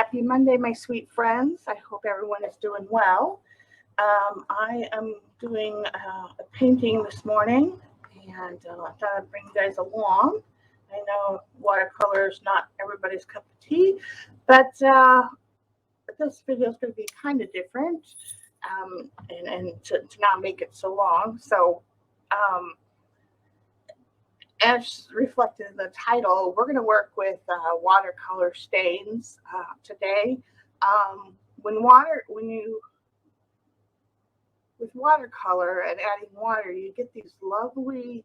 Happy Monday, my sweet friends. I hope everyone is doing well. I am doing a painting this morning, and I thought I'd bring you guys along. I know watercolor is not everybody's cup of tea, but this video is going to be kind of different, and to not make it so long. So, as reflected in the title, we're going to work with watercolor stains today. With watercolor and adding water, you get these lovely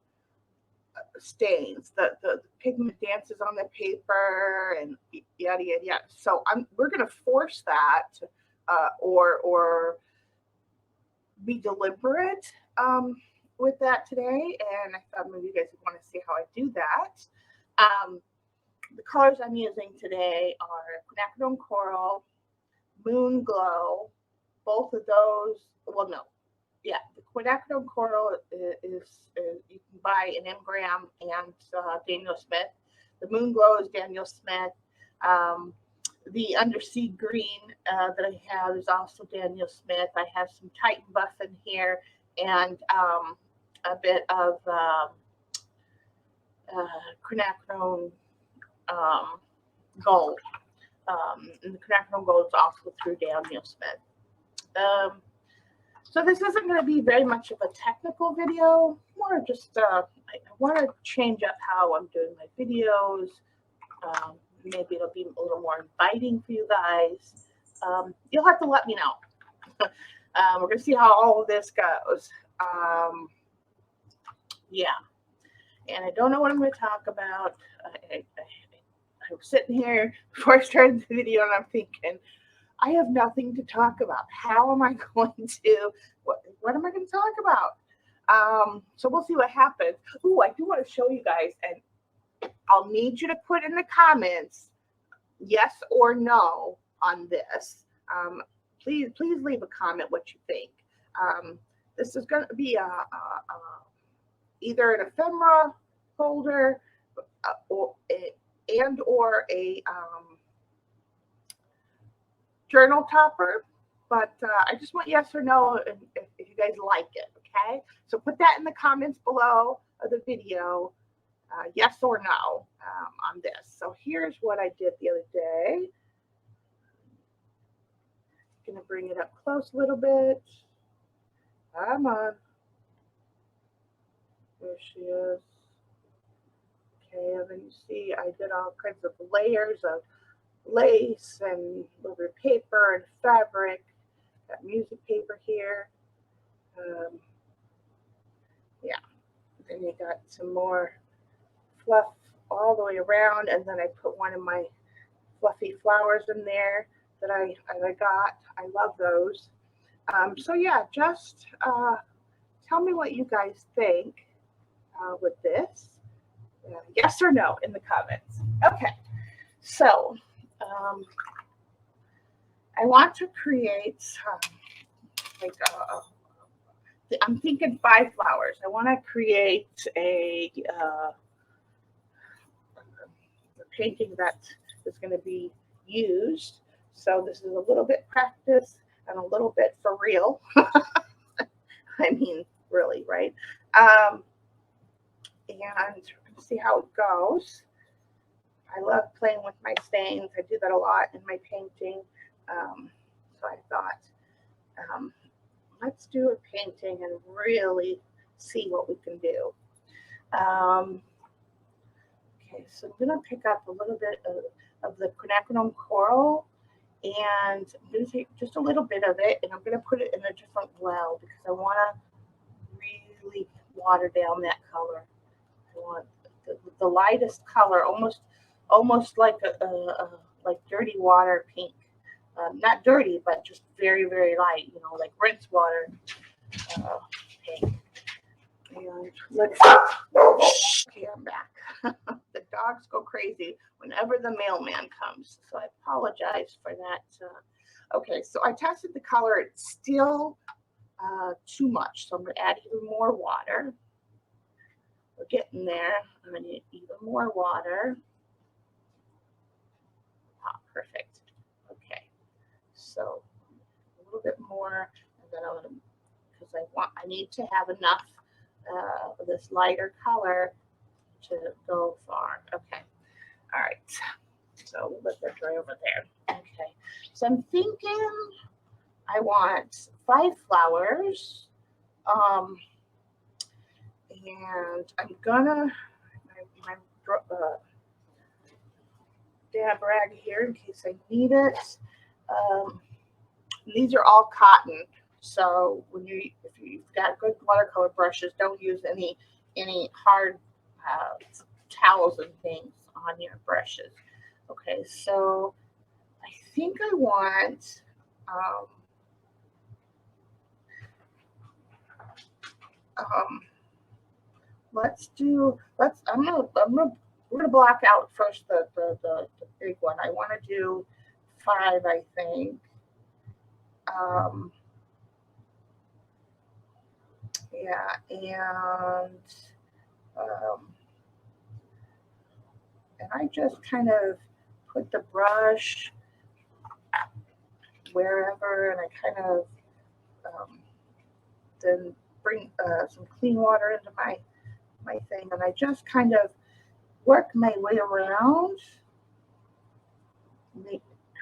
stains. The pigment dances on the paper and yada yada yada. So we're going to force that or be deliberate with that today, and I thought maybe you guys would want to see how I do that. The colors I'm using today are quinacridone coral, moon glow. Both of those, well, no, yeah, the quinacridone coral is you can buy in M. Graham and Daniel Smith. The moon glow is Daniel Smith. The undersea green that I have is also Daniel Smith. I have some Titan Buff in here and a bit of quinacridone gold. And the quinacridone gold is also through Daniel Smith. So this isn't going to be very much of a technical video, more just I want to change up how I'm doing my videos. Maybe it'll be a little more inviting for you guys. You'll have to let me know. We're going to see how all of this goes. Yeah. And I don't know what I'm going to talk about. I was sitting here before I started the video and I'm thinking, I have nothing to talk about. How am I going to, what am I going to talk about? So we'll see what happens. Ooh, I do want to show you guys, and I'll need you to put in the comments yes or no on this. Please leave a comment what you think. This is going to be either an ephemera folder or a journal topper, but I just want yes or no if you guys like it. Okay, so put that in the comments below of the video, yes or no on this. So here's what I did the other day. Gonna bring it up close a little bit. Come on. There she is. Okay, and then you see I did all kinds of layers of lace and rubber paper and fabric. Got music paper here. Yeah. Then you got some more fluff all the way around, and then I put one of my fluffy flowers in there that I got. I love those. So yeah, just tell me what you guys think with this. Yes or no in the comments. Okay, so I want to create I'm thinking 5 flowers. I want to create a painting that is going to be used. So this is a little bit practice and a little bit for real. I mean, really, right? And see how it goes. I love playing with my stains. I do that a lot in my painting. So I thought, let's do a painting and really see what we can do. Okay, so I'm going to pick up a little bit of the quinacridone coral, and I'm going to take just a little bit of it, and I'm going to put it in a different well because I want to really water down that color. I want the lightest color, almost like like dirty water pink. Not dirty, but just very, very light, you know, like rinse water pink. And let's see. Okay, I'm back. The dogs go crazy whenever the mailman comes, so I apologize for that. Okay, so I tested the color. It's still too much, so I'm going to add even more water. We're getting there. I'm going to need even more water. Oh, perfect. I need to have enough of this lighter color to go far. Okay. All right. So we'll let that dry over there. Okay. So I'm thinking I want 5 flowers. And I'm gonna my dab rag here in case I need it. These are all cotton, so if you've got good watercolor brushes, don't use any hard towels and things on your brushes. Okay, so I think I want we're gonna block out first the big one. I want to do 5, I think. Yeah, and I just kind of put the brush wherever, and I kind of then bring some clean water into my thing, and I just kind of work my way around,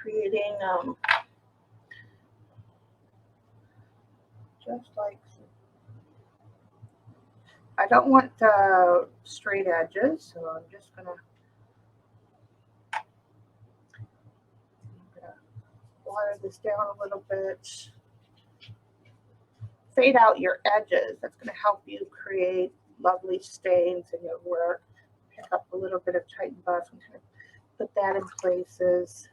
creating just like, I don't want straight edges, so I'm just gonna water this down a little bit. Fade out your edges. That's going to help you create lovely stains in your work. Pick up a little bit of Titan Buff and kind of put that in places.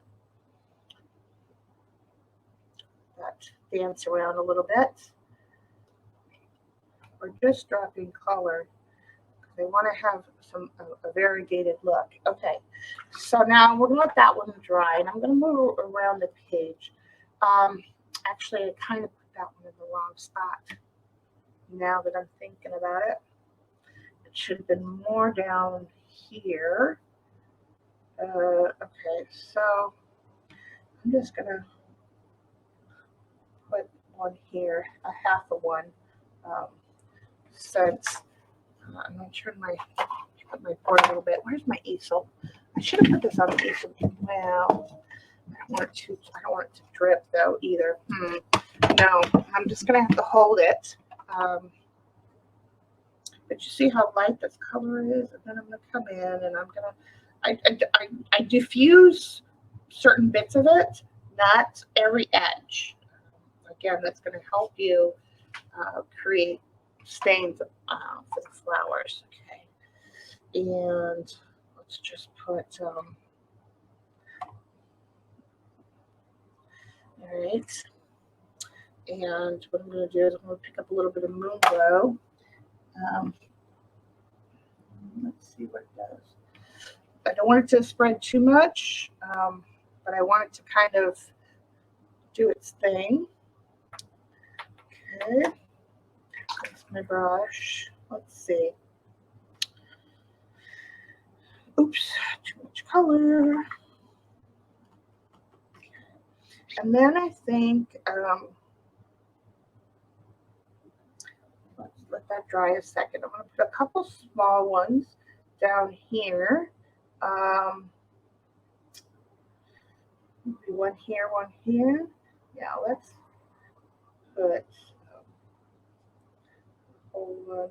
That dance around a little bit. Or just dropping color. I want to have a variegated look. Okay, so now we're going to let that one dry, and I'm going to move around the page. Actually, I kind of put that one in the wrong spot. Now that I'm thinking about it, it should have been more down here. Okay, so I'm just going to put one here, a half of one, since I'm going to put my board a little bit. Where's my easel? I should have put this on the easel. Well, I don't want it to drip though either. No, I'm just going to have to hold it. But you see how light this color is, and then I'm going to come in and I'm going to I diffuse certain bits of it, not every edge. Again, that's going to help you create stains for the flowers. Okay, and let's just put all right. And what I'm going to do is I'm going to pick up a little bit of Moon Glow. Let's see what it does. I don't want it to spread too much, but I want it to kind of do its thing. Okay, that's my brush. Let's see. Oops, too much color. And then I think, let's let that dry a second. I'm going to put a couple small ones down here. Maybe one here, one here. Yeah, let's put hold on.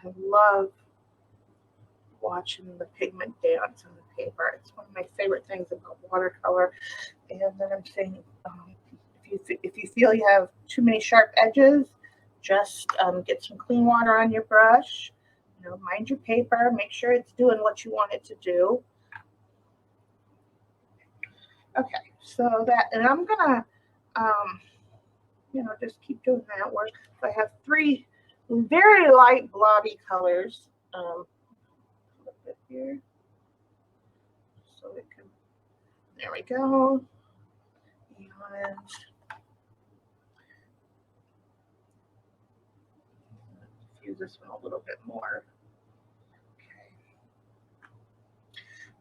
I love watching the pigment dance on the paper. It's one of my favorite things about watercolor. And then I'm saying, if you feel you have too many sharp edges, just get some clean water on your brush. You know, mind your paper. Make sure it's doing what you want it to do. Okay, so that, and I'm gonna, just keep doing that work. So I have 3 very light blobby colors. Here, so it can. There we go. And use this one a little bit more.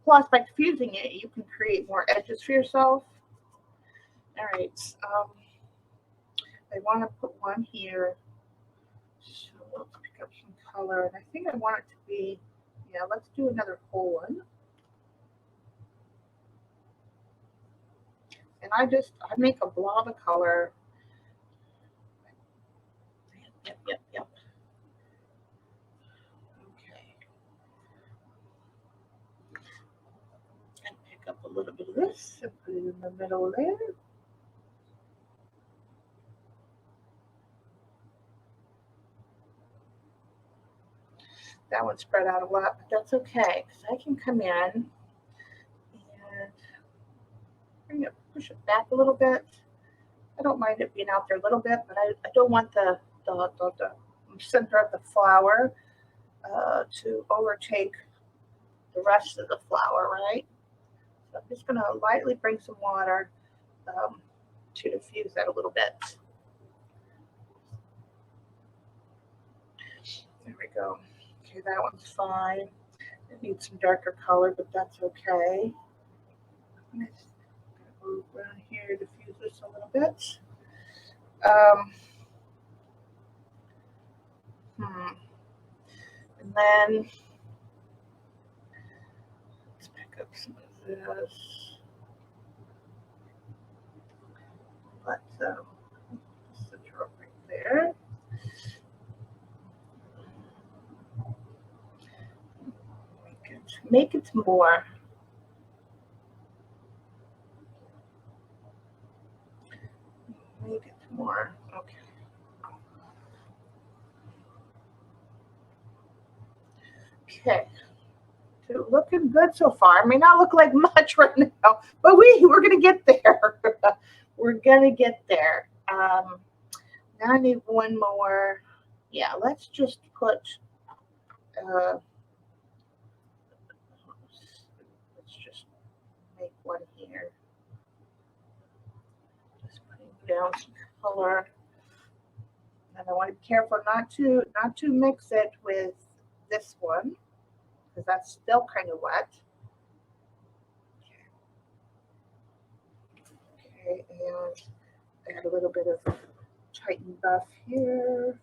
Plus, by diffusing it, you can create more edges for yourself. All right. I want to put one here. So let's pick up some color. And I think I want it to be, yeah, let's do another whole one. And I make a blob of color. Yep. Okay. And pick up a little bit of this and put it in the middle there. That one spread out a lot, but that's okay, because I can come in and push it back a little bit. I don't mind it being out there a little bit, but I don't want the center of the flower to overtake the rest of the flower, right? So I'm just going to lightly bring some water to diffuse that a little bit. There we go. Okay, that one's fine. It needs some darker color, but that's okay. I'm going to move around here, diffuse this a little bit. And then let's pick up some of this. Let's center up right there. Make it more. Make it more. Okay. Okay. So looking good so far. May not look like much right now, but we're gonna get there. We're gonna get there. Now I need one more. Yeah, let's just put let's just make one here. Just putting down some color. And I want to be careful not to mix it with this one, because that's still kind of wet. Okay, and add a little bit of Titan buff here.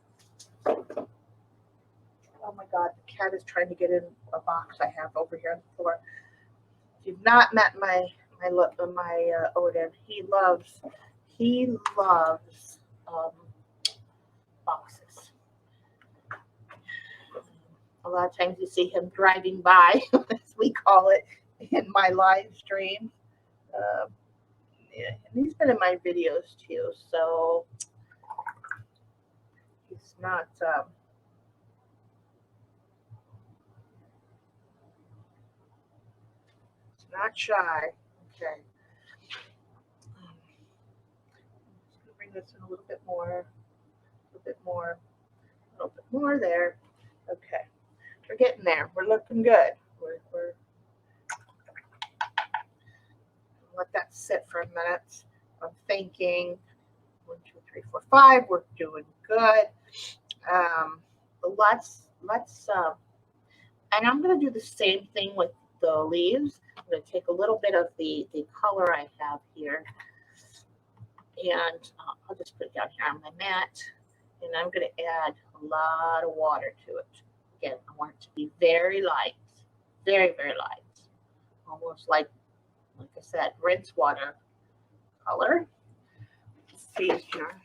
Oh my God, the cat is trying to get in a box I have over here on the floor. If you've not met my Odin, he loves boxes. A lot of times you see him driving by, as we call it, in my live stream. Yeah, and he's been in my videos too, so he's not shy. Okay. I'm just gonna bring this in a little bit more, there. Okay, we're getting there. We're looking good. We're let that sit for a minute. I'm thinking 1, 2, 3, 4, 5. We're doing good. Let's and I'm going to do the same thing with the leaves. I'm going to take a little bit of the color I have here, and I'll just put it down here on my mat, and I'm going to add a lot of water to it. Again, I want it to be very light, very, very light, almost like I said, rinse water color. Let's see here.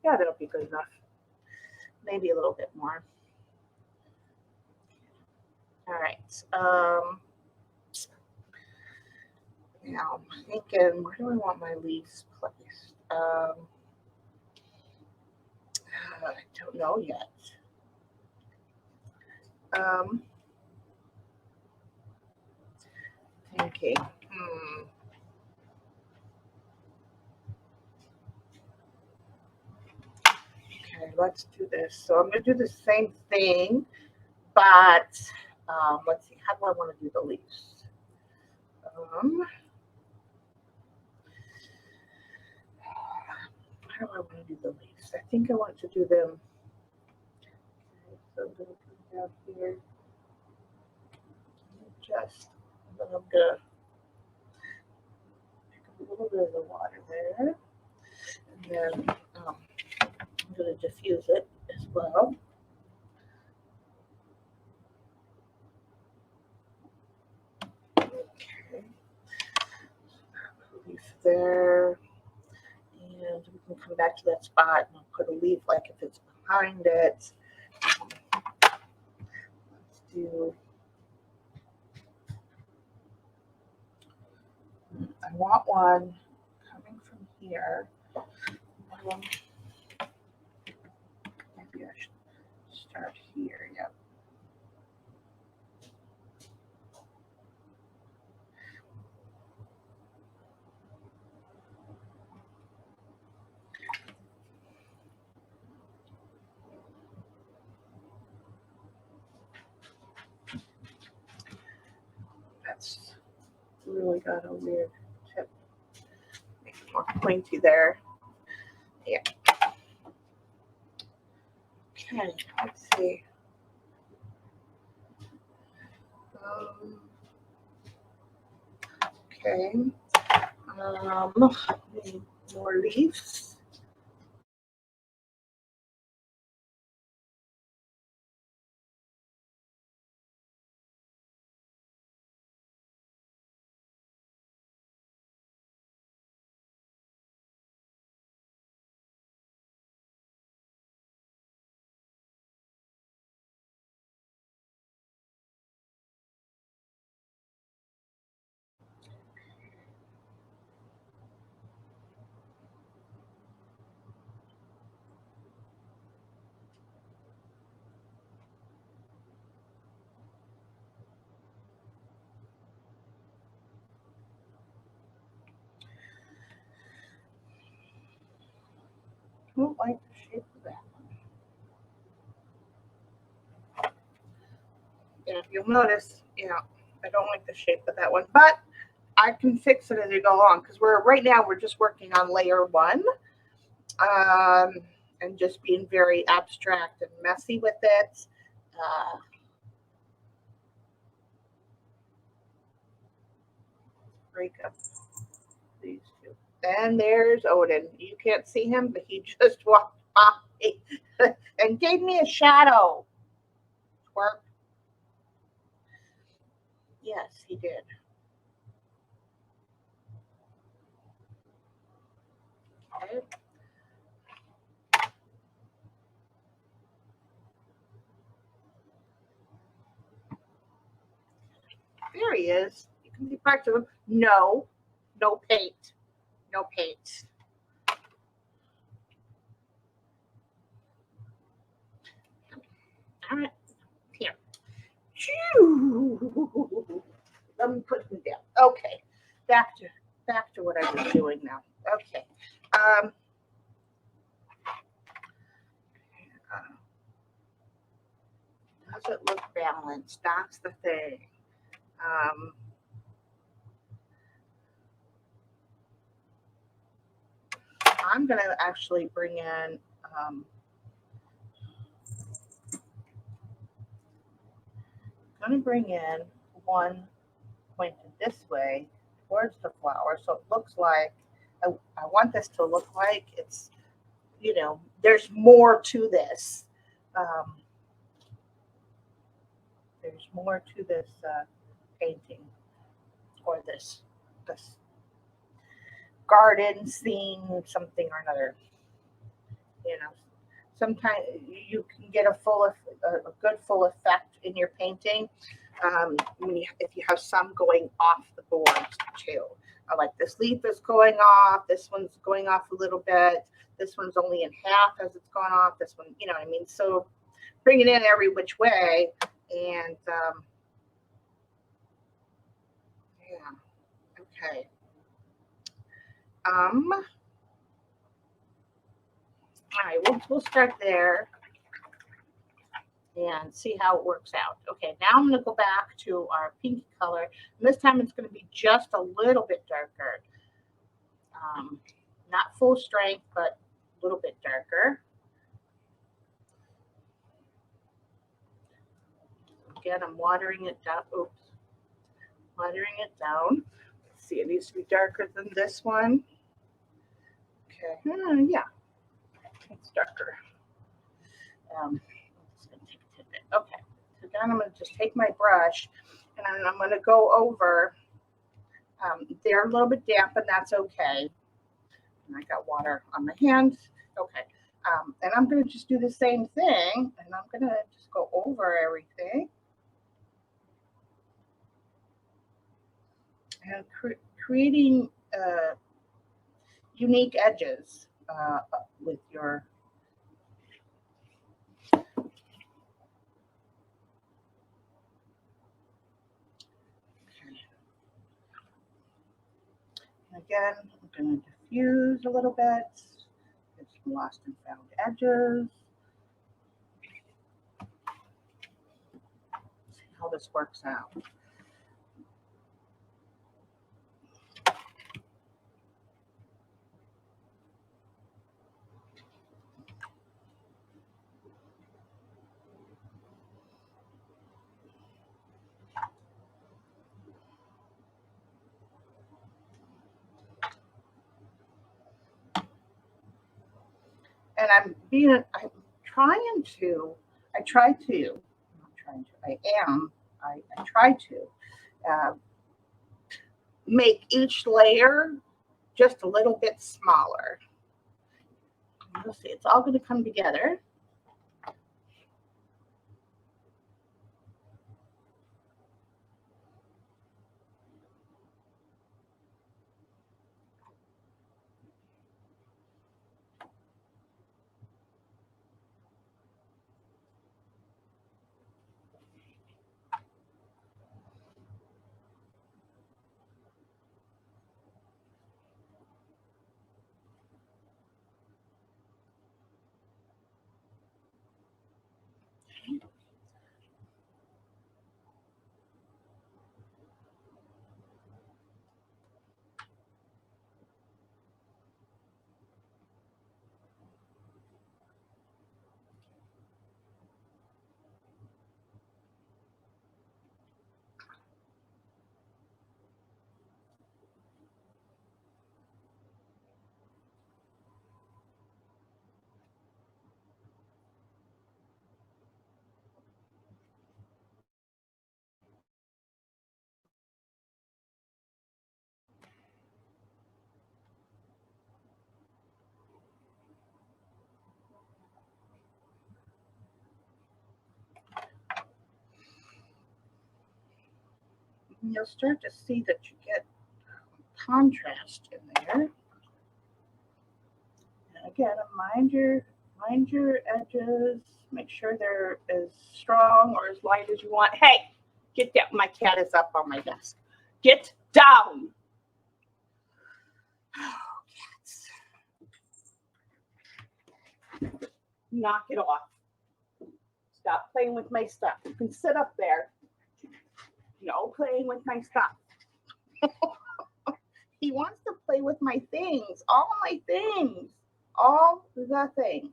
Yeah, that'll be good enough. Maybe a little bit more. All right. Now I'm thinking, where do I want my leaves placed? I don't know yet. Thinking. Okay, let's do this. So I'm going to do the same thing, but let's see. How do I want to do the leaves? How do I want to do the leaves? I think I want to do them. Okay, so I'm going to come down here. just, then I'm gonna pick up a little bit of the water there, and then I'm gonna diffuse it as well. Okay, leaf there, and we can come back to that spot and I'll put a leaf like if it's behind it. Let's do. I want one coming from here. Maybe I should start here. Yep. That's really got a weird tip. Make it more pointy there. Yeah. Okay, let's see. Okay. Need more leaves. I don't like the shape of that one. Yeah, if you'll notice, I don't like the shape of that one, but I can fix it as you go along because right now we're just working on layer one, and just being very abstract and messy with it. Break up these two. And there's Odin. You can't see him, but he just walked by and gave me a shadow. Work. Yes, he did. Okay. There he is. You can see parts of him. No, no paint. No paint. All right. Here. Let me put him down. Okay. Back to what I was doing now. Okay. Does it look balanced? That's the thing. I'm going to actually bring in one pointed this way towards the flower, so it looks like I want this to look like it's, there's more to this. There's more to this painting, or this garden scene, something or another. Sometimes you can get a good full effect in your painting if you have some going off the board too. Like this leaf is going off, this one's going off a little bit, this one's only in half as it's gone off, this one, you know what I mean? So bring it in every which way, and yeah, okay. All right, we'll start there and see how it works out. Okay, now I'm going to go back to our pinky color. And this time it's going to be just a little bit darker. Not full strength, but a little bit darker. Again, I'm watering it down. Oops. clattering it down. Let's see, it needs to be darker than this one. Okay, yeah, it's darker. I'm just going to take a tidbit. Okay, so then I'm going to just take my brush and I'm going to go over. They're a little bit damp, and that's okay. And I got water on my hands. Okay, and I'm going to just do the same thing, and I'm going to just go over everything. And creating unique edges with your again, I'm going to diffuse a little bit, get some lost and found edges. See how this works out. And I try to make each layer just a little bit smaller. You'll see, it's all going to come together. And you'll start to see that you get contrast in there. And again, mind your edges. Make sure they're as strong or as light as you want. Hey, get down. My cat is up on my desk. Get down. Oh, cats. Knock it off. Stop playing with my stuff. You can sit up there. No playing with my stuff. He wants to play with my things. All my things. All the things.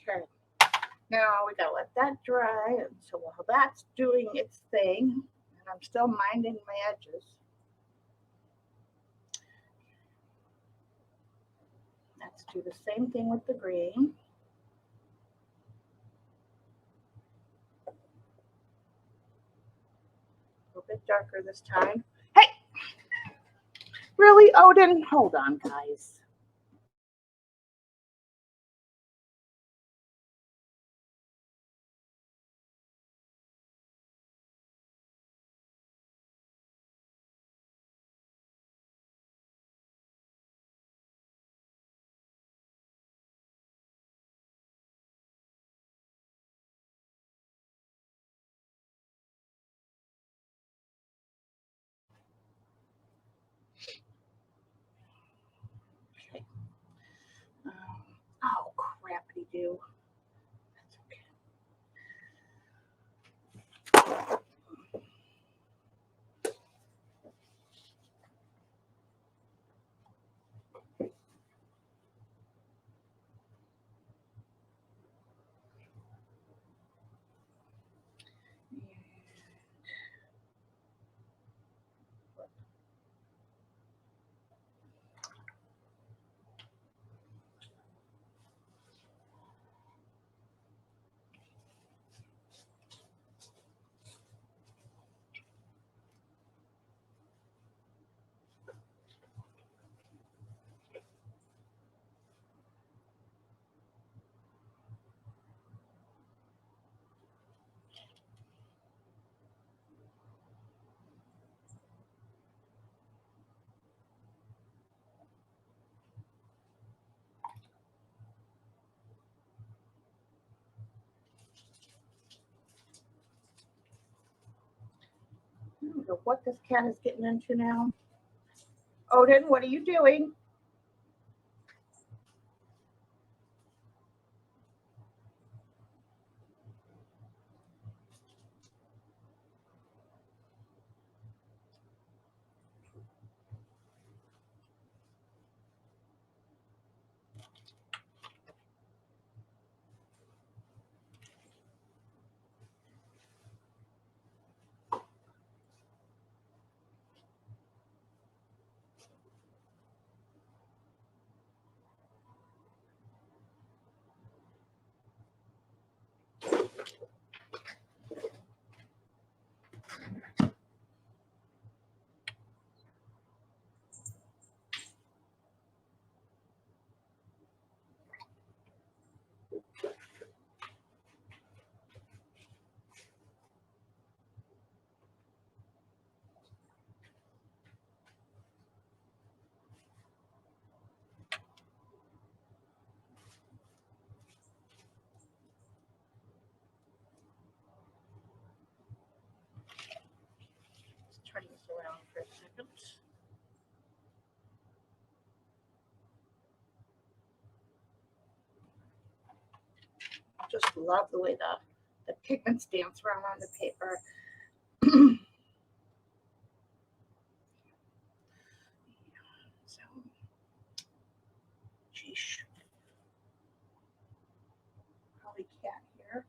Okay. Now we gotta let that dry. And so while that's doing its thing, and I'm still minding my edges, let's do the same thing with the green. A little bit darker this time. Hey! Really, Odin? Hold on, guys. do. I don't know what this cat is getting into now. Odin, what are you doing? Just turn this around for a second. I just love the way the pigments dance around on the paper. So, geesh. Probably can't hear.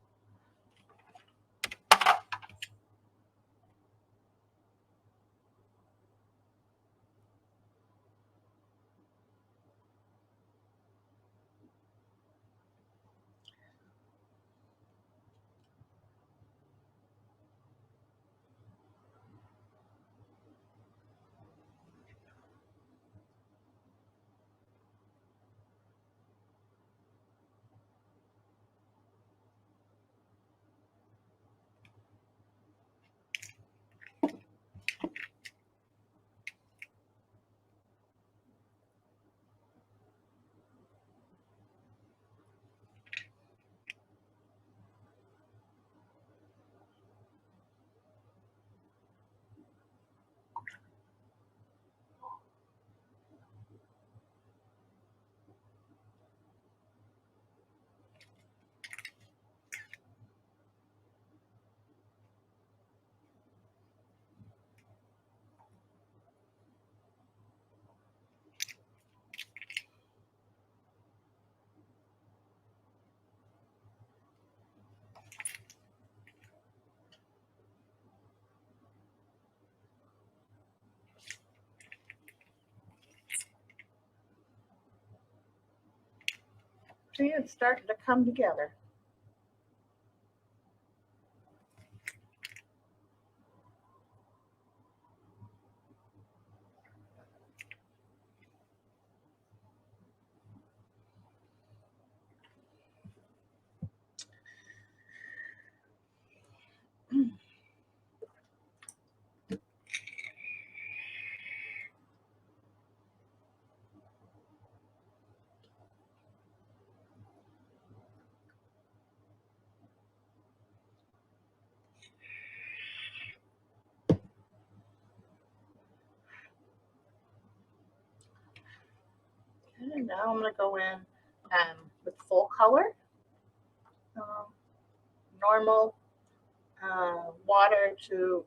See, it's starting to come together. And now I'm going to go in with full color. normal water to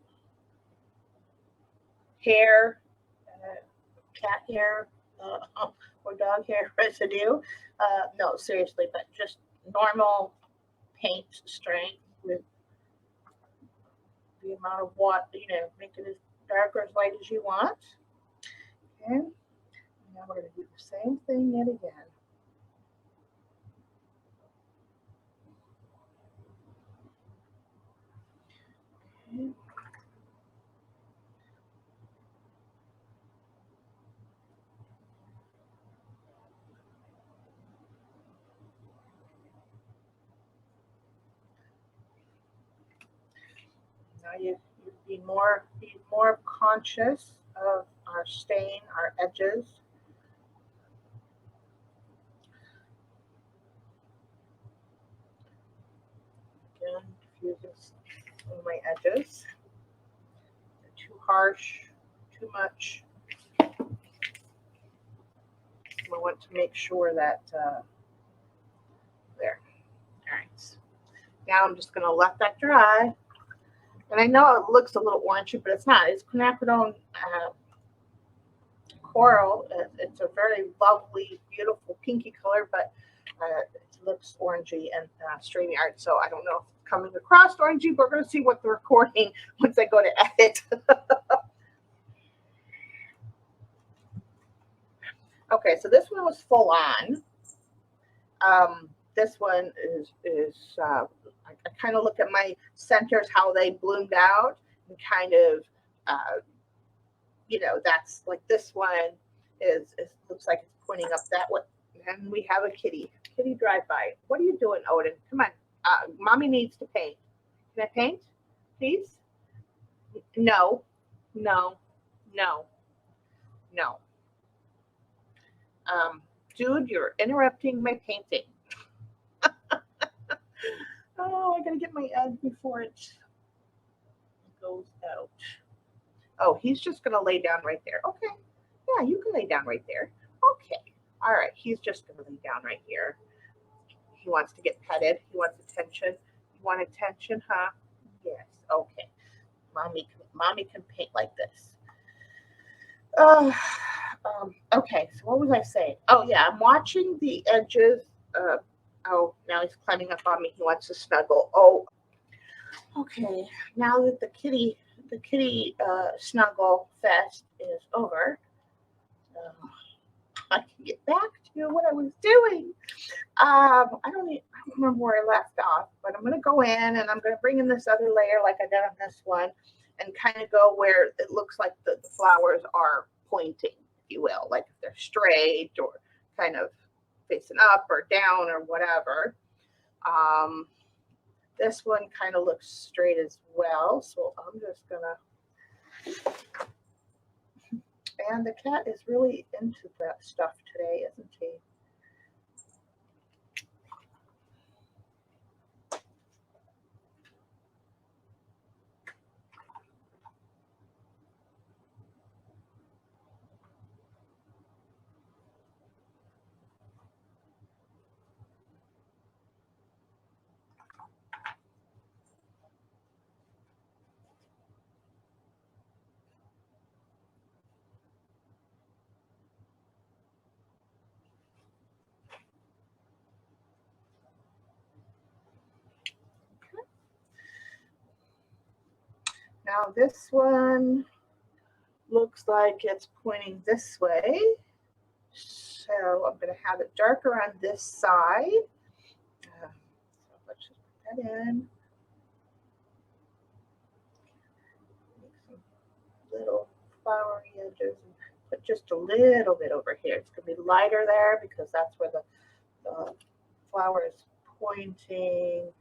hair, cat hair, or dog hair residue. No, seriously, but just normal paint strength with the amount of water, make it as dark or as light as you want. Okay, now we're going to do the same thing yet again. Okay. Now you be more conscious of our stain, our edges. Again, diffusing on my edges. They're too harsh, too much. I want to make sure that there. All right. Now I'm just going to let that dry. And I know it looks a little orangey, but it's not. It's quinacridone coral. It's a very lovely, beautiful pinky color, but it looks orangey and streamy art. So I don't know if it's coming across orangey, but we're going to see what the recording once I go to edit. Okay, so this one was full on. This one is I kind of look at my centers, how they bloomed out, and kind of, that's like this one is looks like it's pointing up that way. And we have a kitty drive by. What are you doing, Odin? Come on. Mommy needs to paint. Can I paint, please? No. Dude, you're interrupting my painting. Oh, I gotta get my egg before it goes out. Oh, he's just gonna lay down right there. Okay. Yeah, you can lay down right there. Okay. All right. He's just gonna lay down right here. He wants to get petted. He wants attention. You want attention, huh? Yes. Okay. Mommy can paint like this. Okay. So what was I saying? Oh yeah, I'm watching the edges. Oh, now he's climbing up on me. He wants to snuggle. Oh. Okay. Now that the kitty snuggle fest is over, I can get back to what I was doing. I don't remember where I left off, but I'm going to go in and I'm going to bring in this other layer like I did on this one and kind of go where it looks like the flowers are pointing, if you will, like if they're straight or kind of facing up or down or whatever. This one kind of looks straight as well, so I'm just gonna. And the cat is really into that stuff today, isn't he? Now this one looks like it's pointing this way. So I'm going to have it darker on this side. So let's just put that in. Make some little flowery edges and put just a little bit over here. It's going to be lighter there because that's where the flower is pointing.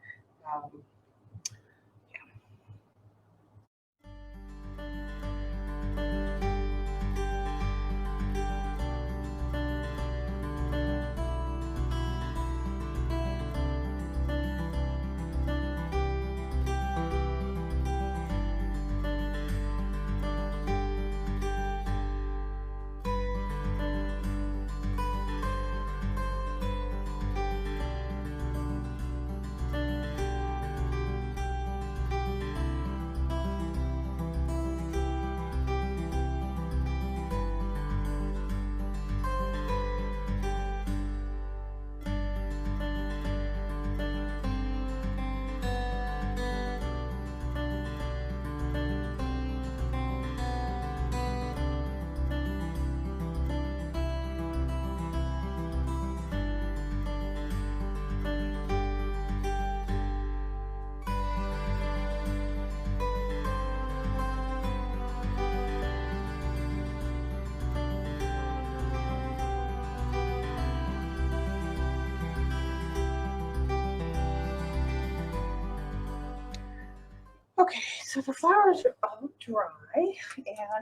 Okay, so the flowers are all dry, and I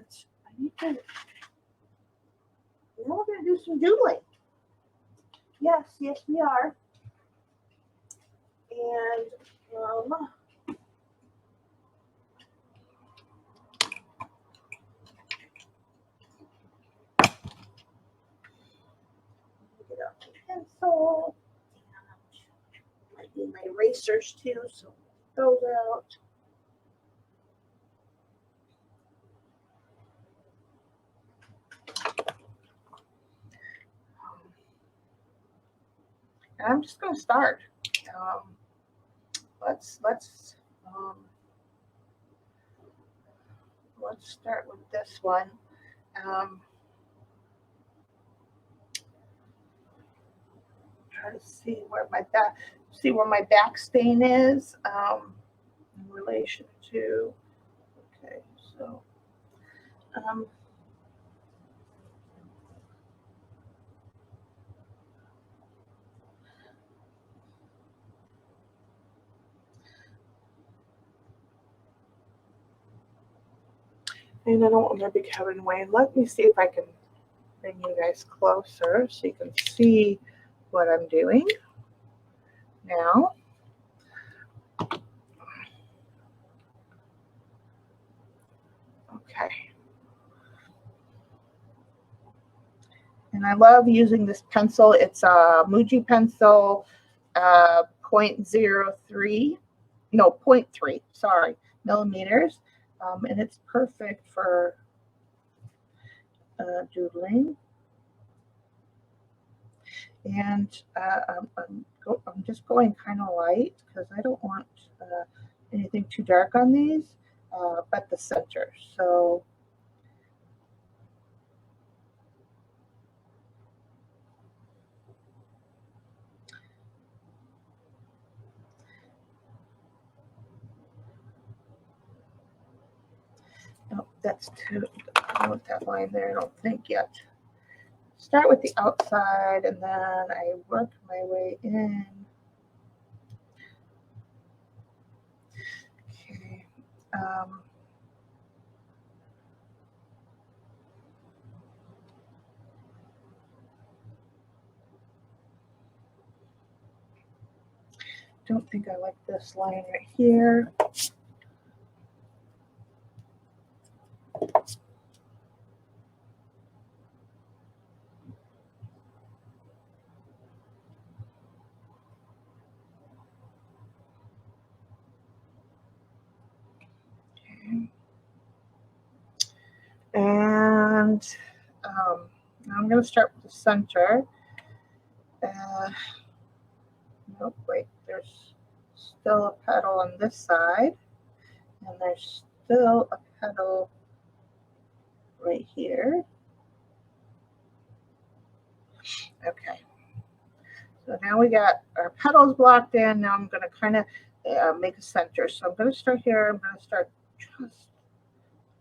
need to. Now we're going to do some doodling. Yes, yes, we are. And get out the pencil. And I need my erasers too, so those out. And I'm just going to start. Let's start with this one. Try to see where my back stain is in relation to. Okay, so and I don't want my big head in the way. Let me see if I can bring you guys closer so you can see what I'm doing now. Okay. And I love using this pencil. It's a Muji pencil, 0.03, no, 0.3, sorry, millimeters. And it's perfect for doodling. And I'm just going kind of light because I don't want anything too dark on these, but the center. So no, that's too, I don't want that line there, I don't think yet. Start with the outside and then I work my way in. Okay. Don't think I like this line right here. Okay. And I'm going to start with the center. Nope, wait, there's still a petal on this side, and there's still a petal right here. Okay, so now we got our petals blocked in. Now I'm going to kind of make a center. So I'm going to start here. I'm going to start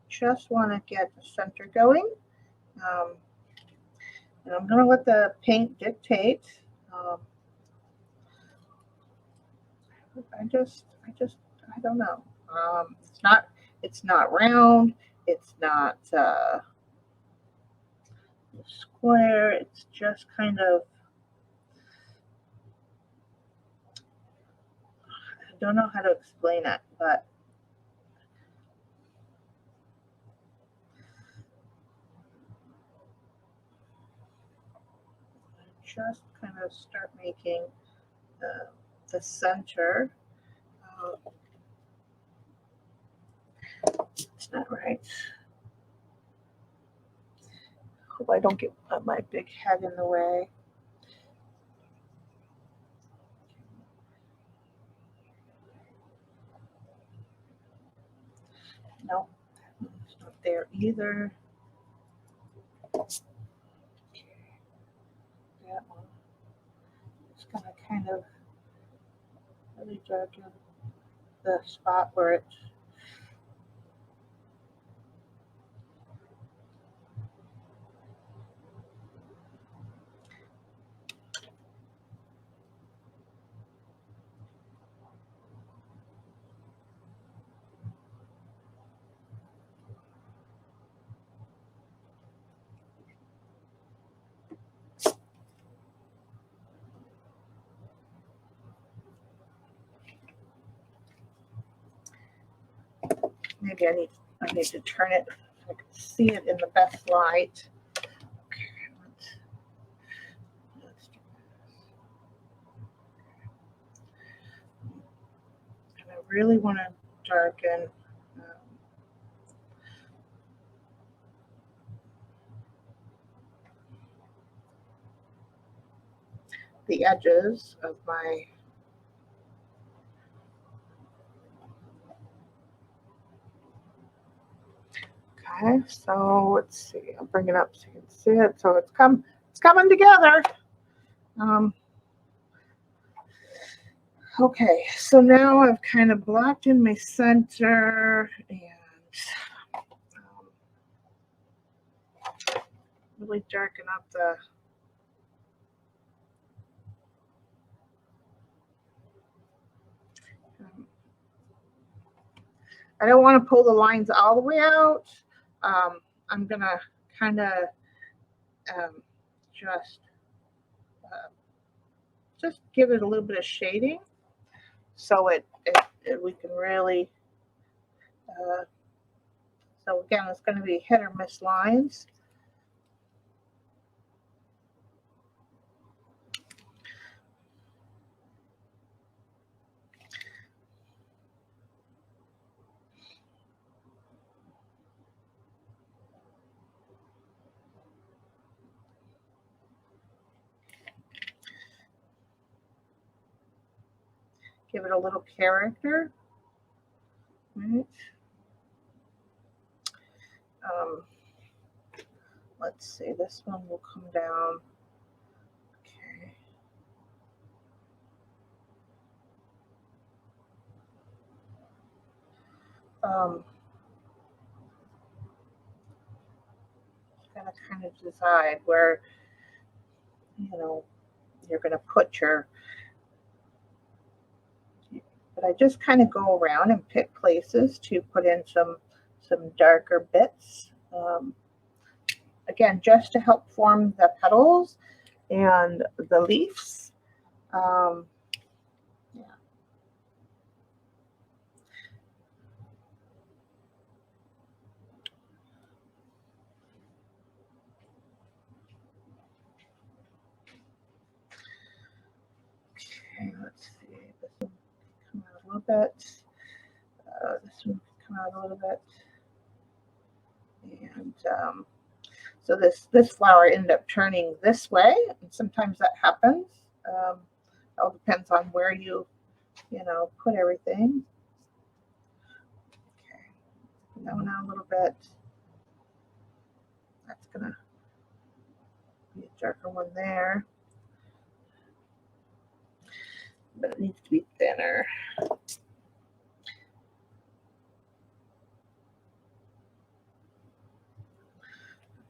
just want to get the center going. And I'm going to let the paint dictate. I don't know. It's not round. It's not square. It's just kind of, I don't know how to explain it, but just kind of start making the center. It's not right. Hope I don't get my big head in the way. No, it's not there either. That one. It's gonna kind of really darken the spot where it. maybe I need to turn it so I can see it in the best light. Okay, let's do this. And I really want to darken the edges of my okay, so let's see. I'll bring it up so you can see it. So it's coming together. Okay, so now I've kind of blocked in my center and really darken up the I don't want to pull the lines all the way out. I'm gonna kind of just give it a little bit of shading, so we can really. So again, it's going to be hit or miss lines. Give it a little character. Right. Let's see, this one will come down. Okay. Gotta kind of decide where, you're gonna put your, but I just kind of go around and pick places to put in some darker bits. Again, just to help form the petals and the leaves. Yeah. Okay, let's see. This one can come out a little bit. This one can come out a little bit. And so this flower ended up turning this way, and sometimes that happens. It all depends on where you put everything. Okay, now a little bit. That's gonna be a darker one there, but it needs to be thinner.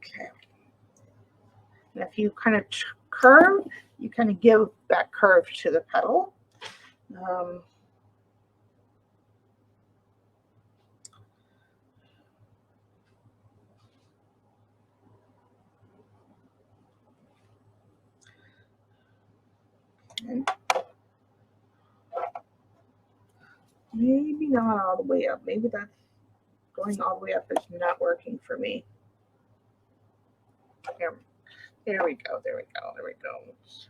Okay, and if you kind of curve, you kind of give that curve to the petal. Okay. Maybe not all the way up. Maybe that's going all the way up is not working for me. There we go. There we go. There we go. Oops.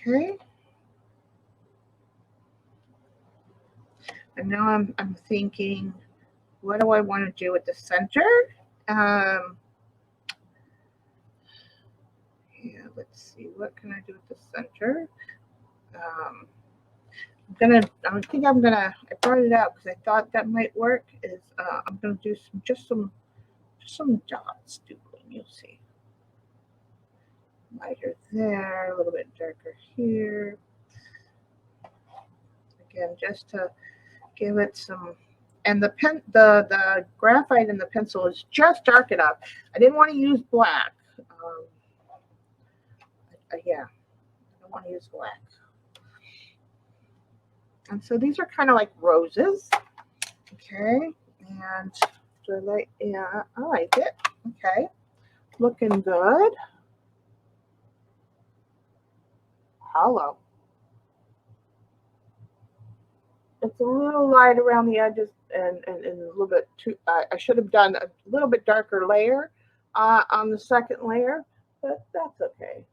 Okay. And now I'm thinking, what do I want to do with the center? Yeah, let's see, what can I do with the center? I brought it out because I thought that might work. I'm gonna do some dots doodling. You'll see. Lighter there, a little bit darker here. Again, just to give it some. And the graphite in the pencil is just dark enough. I didn't want to use black. Yeah, I don't want to use black. And so these are kind of like roses. Okay, and do I like, yeah, I like it. Okay, looking good. Hollow. It's a little light around the edges and a little bit too, I should have done a little bit darker layer on the second layer, but that's okay.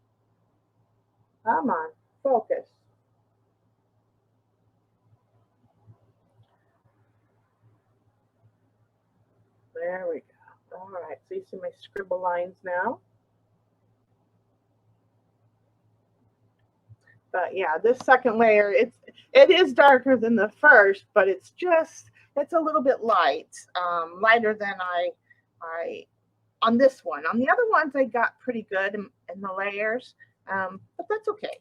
Come on, focus. There we go. All right, so you see my scribble lines now. But yeah, this second layer, it is darker than the first, but it's a little bit light, lighter than I on this one. On the other ones, I got pretty good in the layers, but that's okay.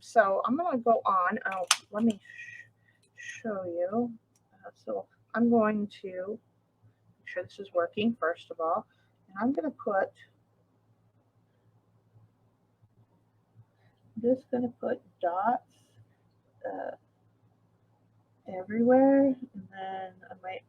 So I'm gonna go on. Oh, let me show you. So I'm going to make sure this is working first of all, and I'm gonna put. I'm just gonna put dots everywhere, and then I might.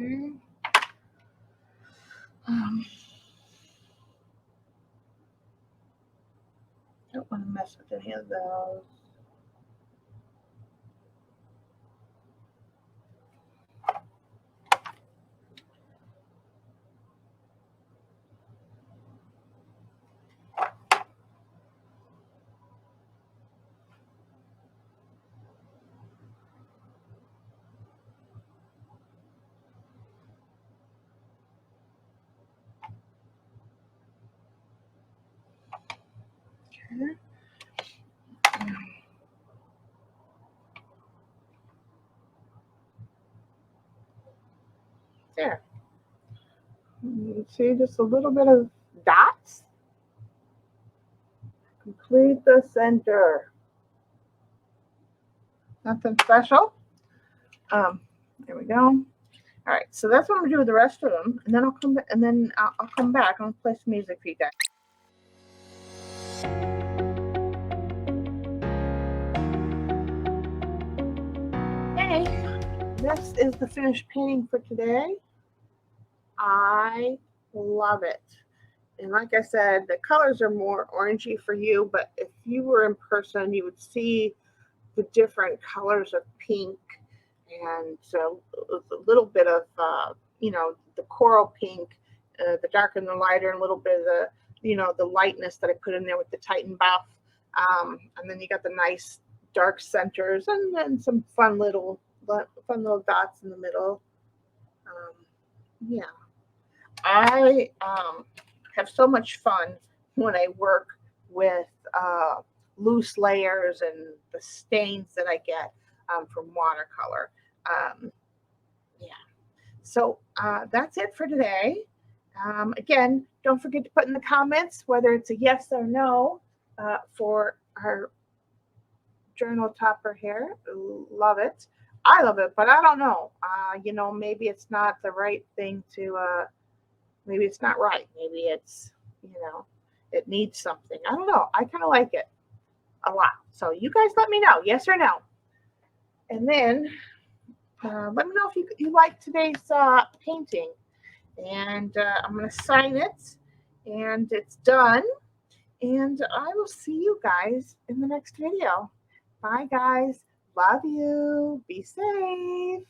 Okay. Don't want to mess with any of those. Okay. There. You see just a little bit of dots. Complete the center. Nothing special. There we go. All right, so that's what I'm gonna do with the rest of them, and then I'll come back, and then I'll come back. I'll play some music for you guys. Hey, this is the finished painting for today. I love it. And like I said, the colors are more orangey for you, but if you were in person, you would see the different colors of pink and so a little bit of, the coral pink, the darker and the lighter, and a little bit of the lightness that I put in there with the Titan buff. And then you got the nice dark centers and then some fun little dots in the middle. Yeah. I have so much fun when I work with loose layers and the stains that I get from watercolor. Yeah. So that's it for today. Again, don't forget to put in the comments whether it's a yes or no for our journal topper here. Love it. I love it, but I don't know. Maybe it's not the right thing to. Maybe it's not right. Maybe it's, it needs something. I don't know. I kind of like it a lot. So you guys let me know, yes or no. And then let me know if you like today's painting. And I'm going to sign it. And it's done. And I will see you guys in the next video. Bye, guys. Love you. Be safe.